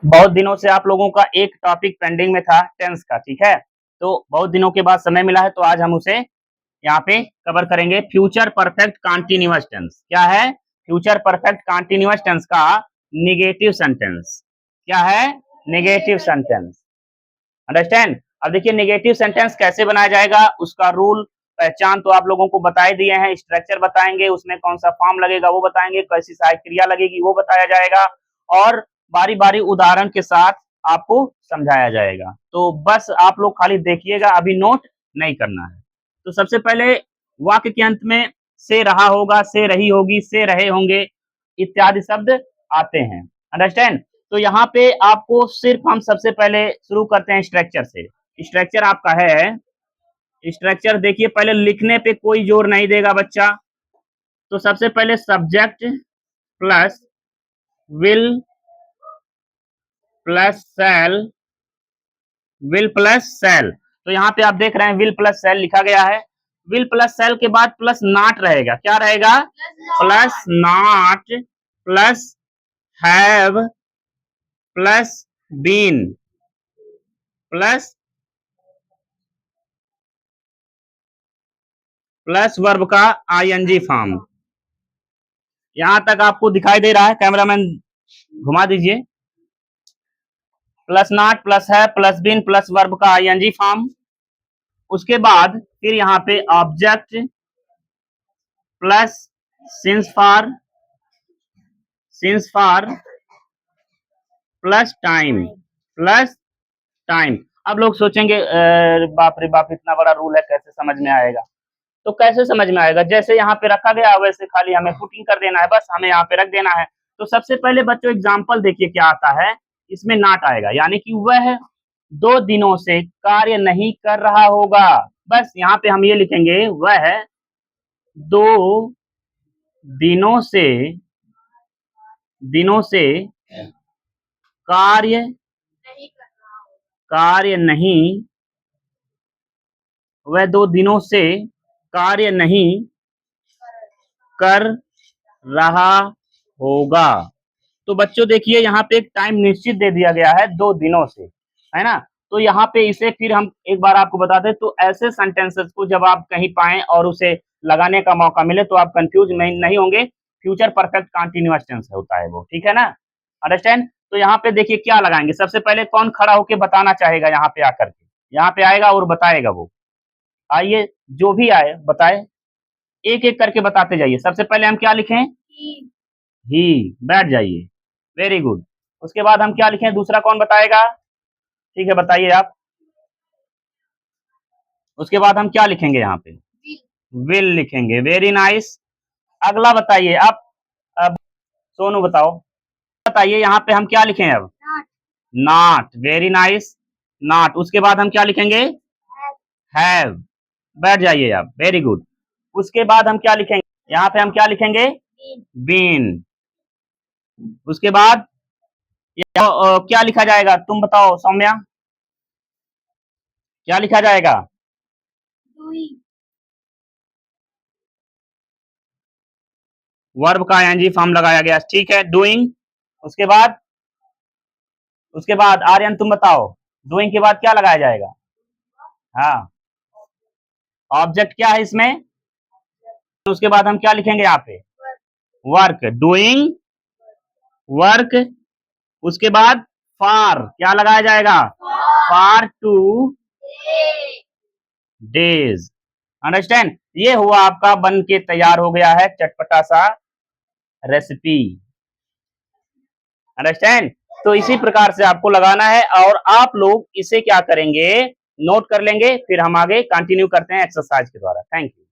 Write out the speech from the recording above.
बहुत दिनों से आप लोगों का एक टॉपिक पेंडिंग में था टेंस का, ठीक है। तो बहुत दिनों के बाद समय मिला है तो आज हम उसे यहाँ पे कवर करेंगे। फ्यूचर परफेक्ट कॉन्टिन्यूअस टेंस क्या है? फ्यूचर परफेक्ट कॉन्टिन्यूअस टेंस का निगेटिव सेंटेंस क्या है? Negative sentence. अंडरस्टैंड? अब देखिए निगेटिव सेंटेंस कैसे बनाया जाएगा, उसका रूल पहचान तो आप लोगों को बताए दिए हैं, स्ट्रक्चर बताएंगे, उसमें कौन सा फॉर्म लगेगा वो बताएंगे, कैसी सहायक क्रिया लगेगी वो बताया जाएगा और बारी बारी उदाहरण के साथ आपको समझाया जाएगा। तो बस आप लोग खाली देखिएगा, अभी नोट नहीं करना है। तो सबसे पहले वाक्य के अंत में से रहा होगा, से रही होगी, से रहे होंगे इत्यादि शब्द आते हैं। अंडरस्टैंड? तो यहाँ पे आपको सिर्फ हम सबसे पहले शुरू करते हैं स्ट्रक्चर से। स्ट्रक्चर आपका है, स्ट्रक्चर देखिए पहले लिखने पे कोई जोर नहीं देगा बच्चा। तो सबसे पहले subject plus will plus shall, will plus shall. तो यहाँ पे आप देख रहे हैं विल प्लस सेल लिखा गया है। विल प्लस सेल के बाद प्लस नॉट रहेगा, क्या रहेगा? Plus not plus have plus been plus plus verb का आईएनजी फॉर्म। यहां तक आपको दिखाई दे रहा है? कैमरामैन घुमा दीजिए। प्लस नॉट प्लस है प्लस बीन प्लस वर्ब का आईएनजी फॉर्म। उसके बाद फिर यहाँ पे object plus since for plus time. अब लोग सोचेंगे बाप रे बाप इतना बड़ा रूल है कैसे समझ में आएगा? तो कैसे समझ में आएगा? जैसे यहाँ पे रखा गया वैसे खाली हमें पुटिंग कर देना है, बस हमें यहाँ पे रख देना है। तो सबसे पहले बच्चों एग्जाम्पल देखिए क्या आता है, इसमें नॉट आएगा, यानी कि वह 2 दिनों से कार्य नहीं कर रहा होगा। बस यहाँ पे हम ये लिखेंगे, वह 2 दिनों से कार्य नहीं, वह 2 दिनों से कार्य नहीं कर रहा होगा। तो बच्चों देखिए यहाँ पे एक टाइम निश्चित दे दिया गया है 2 दिनों से, है ना। तो यहाँ पे इसे फिर हम एक बार आपको बता दें, तो ऐसे सेंटेंसेस को जब आप कहीं पाएं और उसे लगाने का मौका मिले तो आप कंफ्यूज नहीं होंगे। फ्यूचर परफेक्ट कंटिन्यूअस टेंस होता है वो, ठीक है ना। अंडरस्टैंड? तो यहाँ पे देखिए क्या लगाएंगे, सबसे पहले कौन खड़ा होके बताना चाहेगा? यहाँ पे आकर के यहाँ पे आएगा और बताएगा वो। आइए जो भी आए बताए, एक एक करके बताते जाइए। सबसे पहले हम क्या लिखें? ही। बैठ जाइए, वेरी गुड। उसके बाद हम क्या लिखें? दूसरा कौन बताएगा? ठीक है बताइए आप। उसके बाद हम क्या लिखेंगे यहाँ पे? विल लिखेंगे, वेरी नाइस। अगला बताइए आप। अब सोनू बताओ, बताइए यहाँ पे हम क्या लिखें अब? Not, very nice, not. उसके बाद हम क्या लिखेंगे? हैव। बैठ जाइए आप, वेरी गुड। उसके बाद हम क्या लिखेंगे? यहाँ पे हम क्या लिखेंगे? बीन। उसके बाद क्या लिखा जाएगा? तुम बताओ सौम्या, क्या लिखा जाएगा? वर्ब का एनजी फॉर्म लगाया गया, ठीक है, डूइंग। उसके बाद आर्यन तुम बताओ, डूइंग के बाद क्या लगाया जाएगा? हाँ, ऑब्जेक्ट क्या है इसमें? उसके बाद हम क्या लिखेंगे यहाँ पे? Work, doing work. उसके बाद फॉर क्या लगाया जाएगा? For 2 days. अंडरस्टैंड? ये हुआ आपका बन के तैयार हो गया है चटपटा सा रेसिपी। अंडरस्टैंड? तो इसी प्रकार से आपको लगाना है और आप लोग इसे क्या करेंगे? नोट कर लेंगे, फिर हम आगे कंटिन्यू करते हैं एक्सरसाइज के द्वारा। Thank you.